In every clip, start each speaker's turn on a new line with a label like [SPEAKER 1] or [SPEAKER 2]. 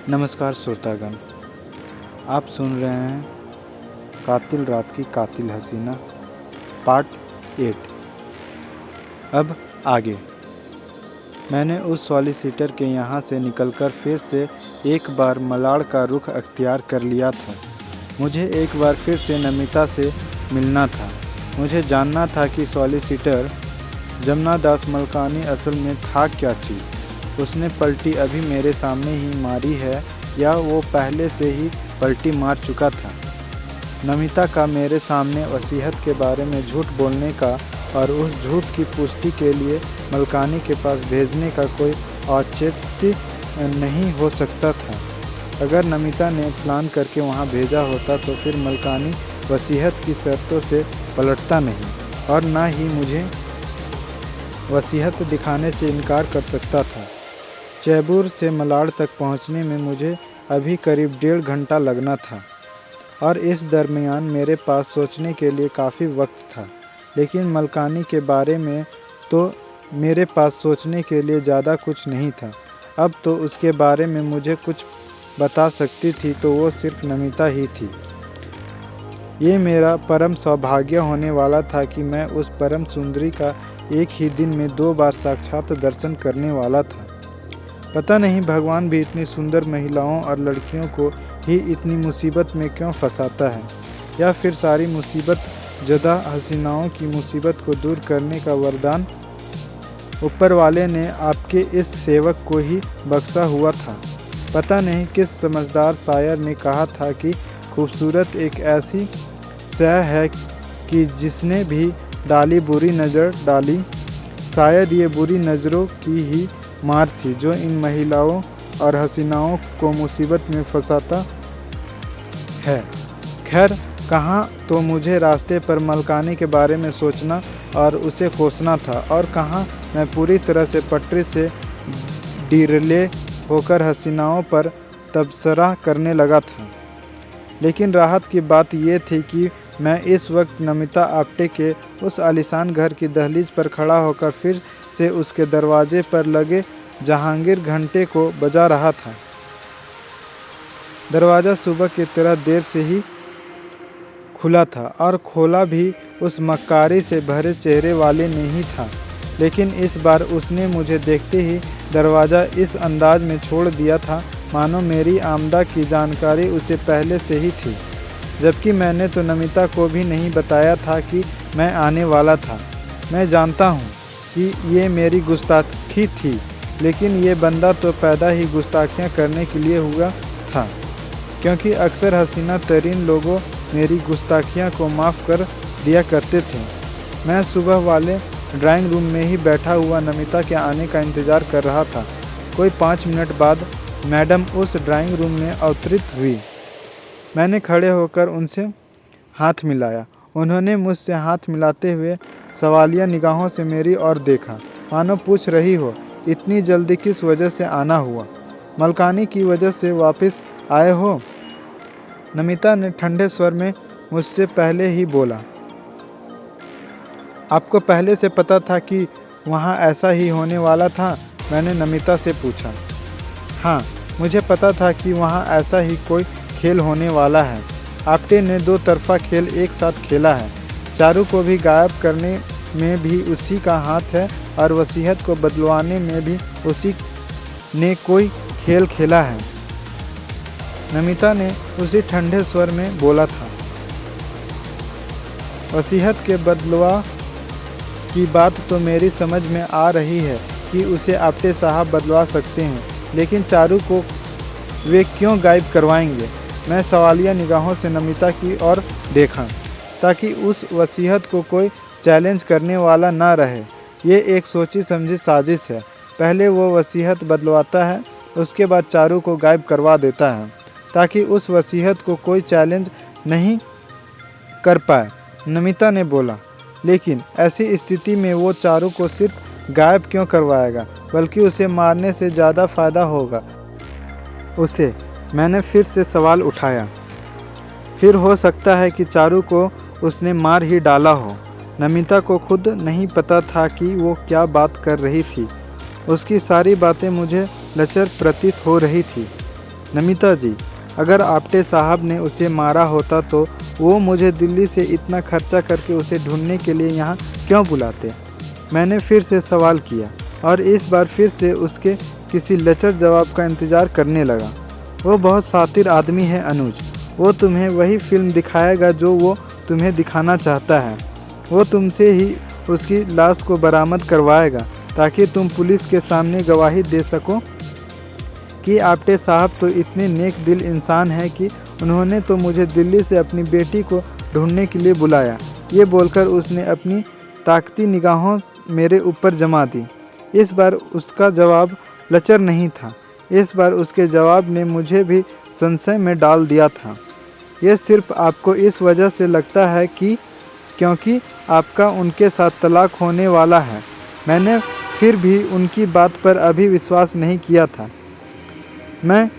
[SPEAKER 1] नमस्कार श्रोतागण, आप सुन रहे हैं कातिल रात की कातिल हसीना पार्ट 8। अब आगे। मैंने उस सॉलिसिटर के यहाँ से निकलकर फिर से एक बार मलाड़ का रुख अख्तियार कर लिया था। मुझे एक बार फिर से नमिता से मिलना था। मुझे जानना था कि सॉलिसिटर जमुना दास मलकानी असल में था क्या चीज़। उसने पलटी अभी मेरे सामने ही मारी है या वो पहले से ही पलटी मार चुका था। नमिता का मेरे सामने वसीयत के बारे में झूठ बोलने का और उस झूठ की पुष्टि के लिए मलकानी के पास भेजने का कोई औचित्य नहीं हो सकता था। अगर नमिता ने प्लान करके वहाँ भेजा होता तो फिर मलकानी वसीयत की शर्तों से पलटता नहीं और ना ही मुझे वसीयत दिखाने से इनकार कर सकता था। चैबूर से मलाड़ तक पहुंचने में मुझे अभी करीब 1.5 घंटा लगना था और इस दरमियान मेरे पास सोचने के लिए काफ़ी वक्त था। लेकिन मलकानी के बारे में तो मेरे पास सोचने के लिए ज़्यादा कुछ नहीं था। अब तो उसके बारे में मुझे कुछ बता सकती थी तो वो सिर्फ नमिता ही थी। ये मेरा परम सौभाग्य होने वाला था कि मैं उस परम सुंदरी का एक ही दिन में 2 बार साक्षात दर्शन करने वाला था। पता नहीं भगवान भी इतनी सुंदर महिलाओं और लड़कियों को ही इतनी मुसीबत में क्यों फंसाता है, या फिर सारी मुसीबत ज़दा हसीनाओं की मुसीबत को दूर करने का वरदान ऊपर वाले ने आपके इस सेवक को ही बख्शा हुआ था। पता नहीं किस समझदार शायर ने कहा था कि खूबसूरत एक ऐसी सह है कि जिसने भी डाली बुरी नज़र डाली, शायद ये बुरी नज़रों की ही मार थी जो इन महिलाओं और हसीनाओं को मुसीबत में फंसाता है। खैर, कहाँ तो मुझे रास्ते पर मलकानी के बारे में सोचना और उसे कोसना था और कहाँ मैं पूरी तरह से पटरी से डिरले होकर हसीनाओं पर तबसरा करने लगा था। लेकिन राहत की बात यह थी कि मैं इस वक्त नमिता आप्टे के उस आलीशान घर की दहलीज पर खड़ा होकर फिर से उसके दरवाजे पर लगे जहांगीर घंटे को बजा रहा था। दरवाज़ा सुबह की तरह देर से ही खुला था और खोला भी उस मक्कारी से भरे चेहरे वाले ने ही था। लेकिन इस बार उसने मुझे देखते ही दरवाज़ा इस अंदाज में छोड़ दिया था मानो मेरी आमदा की जानकारी उसे पहले से ही थी, जबकि मैंने तो नमिता को भी नहीं बताया था कि मैं आने वाला था। मैं जानता हूँ कि ये मेरी गुस्ताखी थी, लेकिन ये बंदा तो पैदा ही गुस्ताखियाँ करने के लिए हुआ था, क्योंकि अक्सर हसीना तरीन लोगों मेरी गुस्ताखियाँ को माफ़ कर दिया करते थे। मैं सुबह वाले ड्राइंग रूम में ही बैठा हुआ नमिता के आने का इंतज़ार कर रहा था। कोई 5 मिनट बाद मैडम उस ड्राइंग रूम में अवतरित हुई। मैंने खड़े होकर उनसे हाथ मिलाया। उन्होंने मुझसे हाथ मिलाते हुए सवालिया निगाहों से मेरी ओर देखा, मानो पूछ रही हो, इतनी जल्दी किस वजह से आना हुआ? मलकानी की वजह से वापस आए हो? नमिता ने ठंडे स्वर में मुझसे पहले ही बोला। आपको पहले से पता था कि वहाँ ऐसा ही होने वाला था? मैंने नमिता से पूछा। हाँ, मुझे पता था कि वहाँ ऐसा ही कोई खेल होने वाला है। आप्टे ने 2 तरफा खेल एक साथ खेला है। चारू को भी गायब करने में भी उसी का हाथ है और वसीयत को बदलवाने में भी उसी ने कोई खेल खेला है। नमिता ने उसी ठंडे स्वर में बोला था। वसीयत के बदलवा की बात तो मेरी समझ में आ रही है कि उसे आप्टे साहब बदलवा सकते हैं, लेकिन चारू को वे क्यों गायब करवाएंगे? मैं सवालिया निगाहों से नमिता की ओर देखा ताकि उस वसीयत को कोई चैलेंज करने वाला ना रहे। ये एक सोची समझी साजिश है। पहले वो वसीयत बदलवाता है, उसके बाद चारू को गायब करवा देता है ताकि उस वसीयत को कोई चैलेंज नहीं कर पाए। नमिता ने बोला। लेकिन ऐसी स्थिति में वो चारू को सिर्फ गायब क्यों करवाएगा, बल्कि उसे मारने से ज़्यादा फ़ायदा होगा उसे। मैंने फिर से सवाल उठाया। फिर हो सकता है कि चारू को उसने मार ही डाला हो। नमिता को खुद नहीं पता था कि वो क्या बात कर रही थी। उसकी सारी बातें मुझे लचर प्रतीत हो रही थी। नमिता जी, अगर आपटे साहब ने उसे मारा होता तो वो मुझे दिल्ली से इतना खर्चा करके उसे ढूंढने के लिए यहाँ क्यों बुलाते? मैंने फिर से सवाल किया और इस बार फिर से उसके किसी लचर जवाब का इंतज़ार करने लगा। वो बहुत शातिर आदमी है अनुज। वो तुम्हें वही फिल्म दिखाएगा जो वो तुम्हें दिखाना चाहता है। वो तुमसे ही उसकी लाश को बरामद करवाएगा ताकि तुम पुलिस के सामने गवाही दे सको कि आपटे साहब तो इतने नेक दिल इंसान हैं कि उन्होंने तो मुझे दिल्ली से अपनी बेटी को ढूंढने के लिए बुलाया। ये बोलकर उसने अपनी ताकती निगाहों मेरे ऊपर जमा दी। इस बार उसका जवाब लचर नहीं था। इस बार उसके जवाब ने मुझे भी संशय में डाल दिया था। यह सिर्फ आपको इस वजह से लगता है कि क्योंकि आपका उनके साथ तलाक होने वाला है। मैंने फिर भी उनकी बात पर अभी विश्वास नहीं किया था। मैं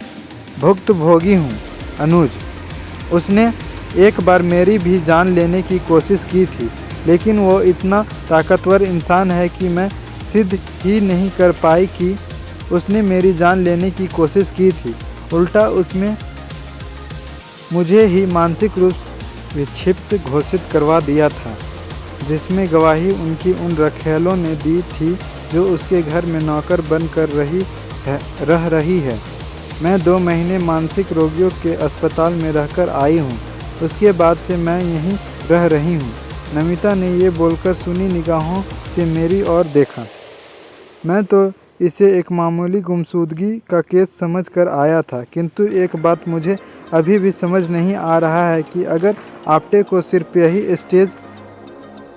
[SPEAKER 1] भुक्तभोगी हूँ अनुज। उसने एक बार मेरी भी जान लेने की कोशिश की थी, लेकिन वो इतना ताकतवर इंसान है कि मैं सिद्ध ही नहीं कर पाई कि उसने मेरी जान लेने की कोशिश की थी। उल्टा उसमें मुझे ही मानसिक रूप से विक्षिप्त घोषित करवा दिया था, जिसमें गवाही उनकी उन रखेलों ने दी थी जो उसके घर में नौकर बन कर रह रही है। मैं 2 महीने मानसिक रोगियों के अस्पताल में रहकर आई हूँ। उसके बाद से मैं यहीं रह रही हूँ। नमिता ने ये बोलकर सुनी निगाहों से मेरी ओर देखा। मैं तो इसे एक मामूली गुमशुदगी का केस समझ कर आया था, किंतु एक बात मुझे अभी भी समझ नहीं आ रहा है कि अगर आपटे को सिर्फ यही स्टेज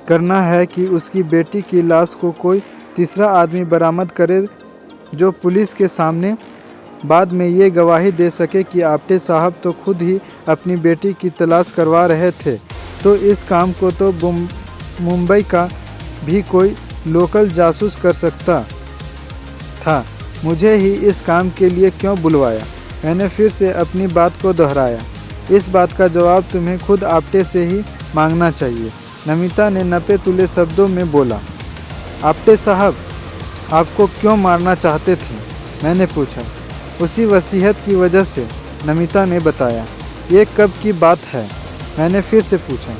[SPEAKER 1] करना है कि उसकी बेटी की लाश को कोई तीसरा आदमी बरामद करे जो पुलिस के सामने बाद में ये गवाही दे सके कि आपटे साहब तो खुद ही अपनी बेटी की तलाश करवा रहे थे, तो इस काम को तो मुंबई का भी कोई लोकल जासूस कर सकता था। मुझे ही इस काम के लिए क्यों बुलवाया? मैंने फिर से अपनी बात को दोहराया। इस बात का जवाब तुम्हें खुद आपटे से ही मांगना चाहिए। नमिता ने नपे तुले शब्दों में बोला। आपटे साहब आपको क्यों मारना चाहते थे? मैंने पूछा। उसी वसीयत की वजह से, नमिता ने बताया। ये कब की बात है? मैंने फिर से पूछा।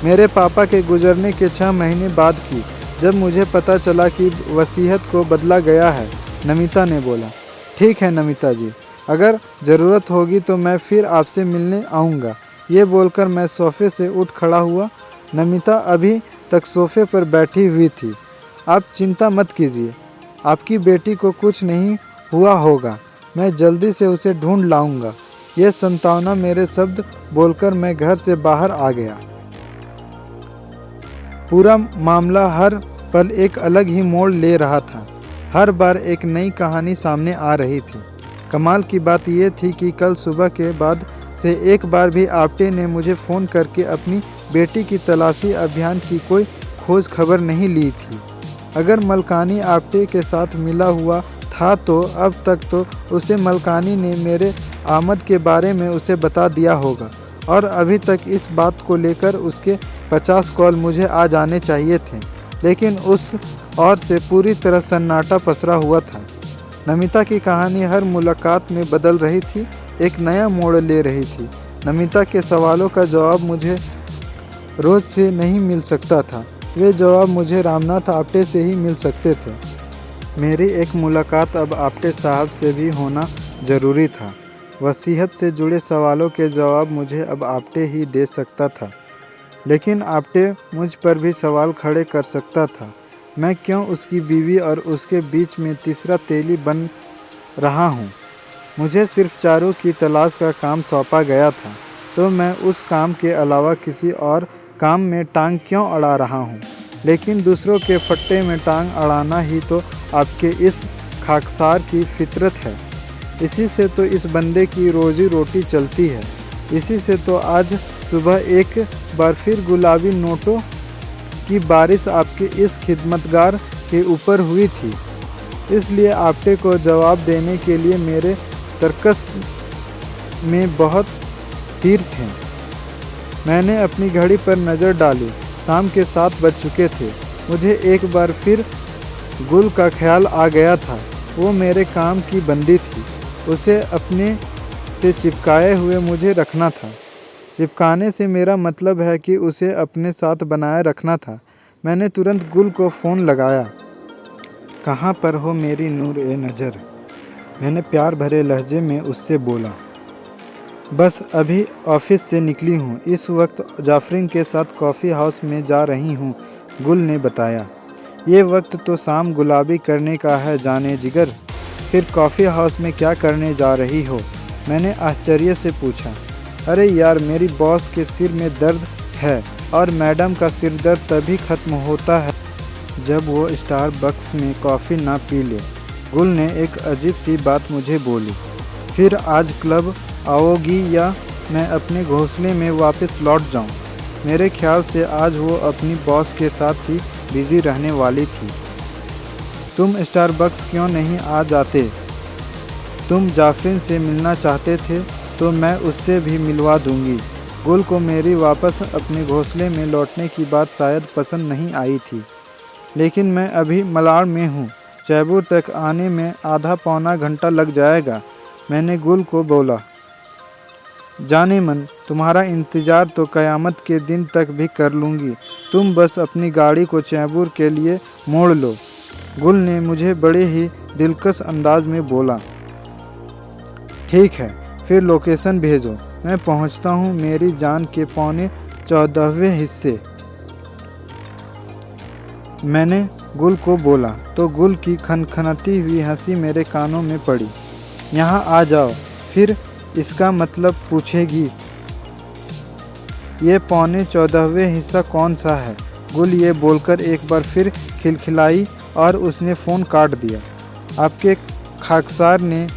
[SPEAKER 1] मेरे पापा के गुजरने के 6 महीने बाद की, जब मुझे पता चला कि वसीयत को बदला गया है, नमिता ने बोला। ठीक है नमिता जी, अगर ज़रूरत होगी तो मैं फिर आपसे मिलने आऊँगा। ये बोलकर मैं सोफ़े से उठ खड़ा हुआ। नमिता अभी तक सोफ़े पर बैठी हुई थी। आप चिंता मत कीजिए, आपकी बेटी को कुछ नहीं हुआ होगा। मैं जल्दी से उसे ढूंढ लाऊंगा। ये संतावना मेरे शब्द बोलकर मैं घर से बाहर आ गया। पूरा मामला हर पल एक अलग ही मोड़ ले रहा था। हर बार एक नई कहानी सामने आ रही थी। कमाल की बात यह थी कि कल सुबह के बाद से एक बार भी आपटे ने मुझे फ़ोन करके अपनी बेटी की तलाशी अभियान की कोई खोज खबर नहीं ली थी। अगर मलकानी आपटे के साथ मिला हुआ था तो अब तक तो उसे मलकानी ने मेरे आमद के बारे में उसे बता दिया होगा, और अभी तक इस बात को लेकर उसके 50 कॉल मुझे आ जाने चाहिए थे। लेकिन उस ओर से पूरी तरह सन्नाटा पसरा हुआ था। नमिता की कहानी हर मुलाकात में बदल रही थी, एक नया मोड़ ले रही थी। नमिता के सवालों का जवाब मुझे रोज़ से नहीं मिल सकता था। वे जवाब मुझे रामनाथ आपटे से ही मिल सकते थे। मेरी एक मुलाकात अब आपटे साहब से भी होना ज़रूरी था। वसीयत से जुड़े सवालों के जवाब मुझे अब आपटे ही दे सकता था, लेकिन आपटे मुझ पर भी सवाल खड़े कर सकता था। मैं क्यों उसकी बीवी और उसके बीच में तीसरा तेली बन रहा हूँ? मुझे सिर्फ चारों की तलाश का काम सौंपा गया था, तो मैं उस काम के अलावा किसी और काम में टांग क्यों अड़ा रहा हूँ? लेकिन दूसरों के फट्टे में टांग अड़ाना ही तो आपके इस खाकसार की फितरत है। इसी से तो इस बंदे की रोज़ी रोटी चलती है। इसी से तो आज सुबह एक बार फिर गुलाबी नोटों की बारिश आपके इस खिदमतगार के ऊपर हुई थी। इसलिए आपटे को जवाब देने के लिए मेरे तर्कस में बहुत तीर थे। मैंने अपनी घड़ी पर नज़र डाली। शाम के 7 बज चुके थे। मुझे एक बार फिर गुल का ख्याल आ गया था। वो मेरे काम की बंदी थी। उसे अपने से चिपकाए हुए मुझे रखना था। चिपकाने से मेरा मतलब है कि उसे अपने साथ बनाए रखना था। मैंने तुरंत गुल को फ़ोन लगाया। कहाँ पर हो मेरी नूर ए नज़र, मैंने प्यार भरे लहजे में उससे बोला। बस अभी ऑफिस से निकली हूँ, इस वक्त जाफरीन के साथ कॉफ़ी हाउस में जा रही हूँ, गुल ने बताया। ये वक्त तो शाम गुलाबी करने का है जाने जिगर, फिर कॉफ़ी हाउस में क्या करने जा रही हो, मैंने आश्चर्य से पूछा। अरे यार, मेरी बॉस के सिर में दर्द है और मैडम का सिर दर्द तभी ख़त्म होता है जब वो स्टारबक्स में कॉफ़ी ना पी ले, गुल ने एक अजीब सी बात मुझे बोली। फिर आज क्लब आओगी या मैं अपने घोंसले में वापस लौट जाऊं? मेरे ख्याल से आज वो अपनी बॉस के साथ ही बिज़ी रहने वाली थी। तुम स्टारबक्स क्यों नहीं आ जाते? तुम जाफरीन से मिलना चाहते थे तो मैं उससे भी मिलवा दूंगी। गुल को मेरी वापस अपने घोंसले में लौटने की बात शायद पसंद नहीं आई थी, लेकिन मैं अभी मलाड में हूँ, चैबूर तक आने में आधा पौना घंटा लग जाएगा, मैंने गुल को बोला। जाने मन, तुम्हारा इंतज़ार तो क़यामत के दिन तक भी कर लूँगी, तुम बस अपनी गाड़ी को चैबूर के लिए मोड़ लो, गुल ने मुझे बड़े ही दिलकश अंदाज में बोला। ठीक है, फिर लोकेशन भेजो, मैं पहुंचता हूं मेरी जान के 14वें हिस्से, मैंने गुल को बोला तो गुल की खनखनाती हुई हंसी मेरे कानों में पड़ी। यहाँ आ जाओ, फिर इसका मतलब पूछेगी, ये 14वें हिस्सा कौन सा है? गुल ये बोलकर एक बार फिर खिलखिलाई और उसने फ़ोन काट दिया। आपके खाकसार ने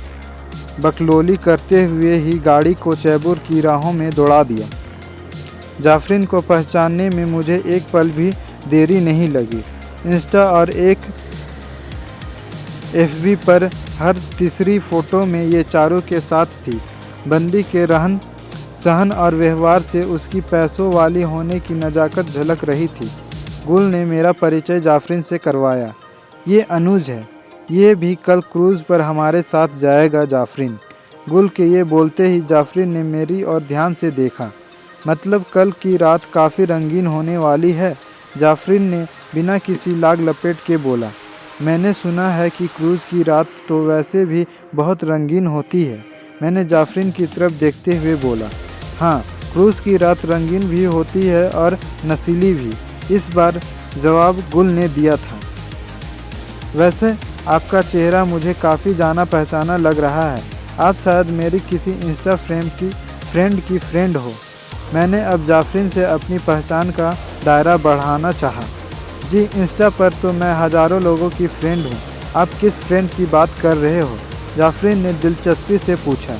[SPEAKER 1] बकलोली करते हुए ही गाड़ी को चैबूर की राहों में दौड़ा दिया। जाफरीन को पहचानने में मुझे एक पल भी देरी नहीं लगी। इंस्टा और एक एफबी पर हर तीसरी फ़ोटो में ये चारों के साथ थी। बंदी के रहन सहन और व्यवहार से उसकी पैसों वाली होने की नज़ाकत झलक रही थी। गुल ने मेरा परिचय जाफरीन से करवाया। ये अनुज है, ये भी कल क्रूज़ पर हमारे साथ जाएगा जाफरीन। गुल के ये बोलते ही जाफरीन ने मेरी ओर ध्यान से देखा। मतलब कल की रात काफ़ी रंगीन होने वाली है, जाफरीन ने बिना किसी लाग लपेट के बोला। मैंने सुना है कि क्रूज़ की रात तो वैसे भी बहुत रंगीन होती है, मैंने जाफरीन की तरफ देखते हुए बोला। हाँ, क्रूज़ की रात रंगीन भी होती है और नशीली भी, इस बार जवाब गुल ने दिया था। वैसे आपका चेहरा मुझे काफ़ी जाना पहचाना लग रहा है, आप शायद मेरी किसी इंस्टा फ्रेंड की फ्रेंड हो। मैंने अब जाफरीन से अपनी पहचान का दायरा बढ़ाना चाहा। जी, इंस्टा पर तो मैं हज़ारों लोगों की फ्रेंड हूँ, आप किस फ्रेंड की बात कर रहे हो? जाफरीन ने दिलचस्पी से पूछा।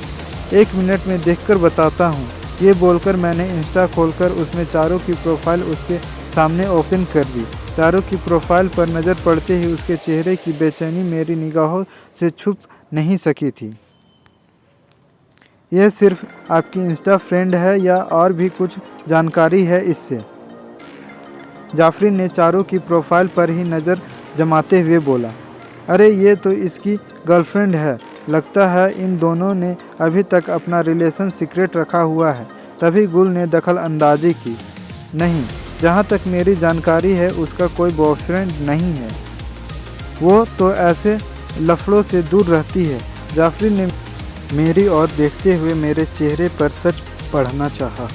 [SPEAKER 1] 1 मिनट में देखकर बताता हूँ, ये बोलकर मैंने इंस्टा खोलकर उसमें चारों की प्रोफाइल उसके सामने ओपन कर दी। चारों की प्रोफाइल पर नज़र पड़ते ही उसके चेहरे की बेचैनी मेरी निगाहों से छुप नहीं सकी थी। यह सिर्फ आपकी इंस्टा फ्रेंड है या और भी कुछ जानकारी है इससे? जाफरीन ने चारों की प्रोफाइल पर ही नज़र जमाते हुए बोला। अरे ये तो इसकी गर्लफ्रेंड है, लगता है इन दोनों ने अभी तक अपना रिलेशन सीक्रेट रखा हुआ है। तभी गुल ने दखल अंदाजी की। नहीं, जहाँ तक मेरी जानकारी है उसका कोई बॉयफ्रेंड नहीं है, वो तो ऐसे लफड़ों से दूर रहती है। जाफरीन ने मेरी ओर देखते हुए मेरे चेहरे पर सच पढ़ना चाहा।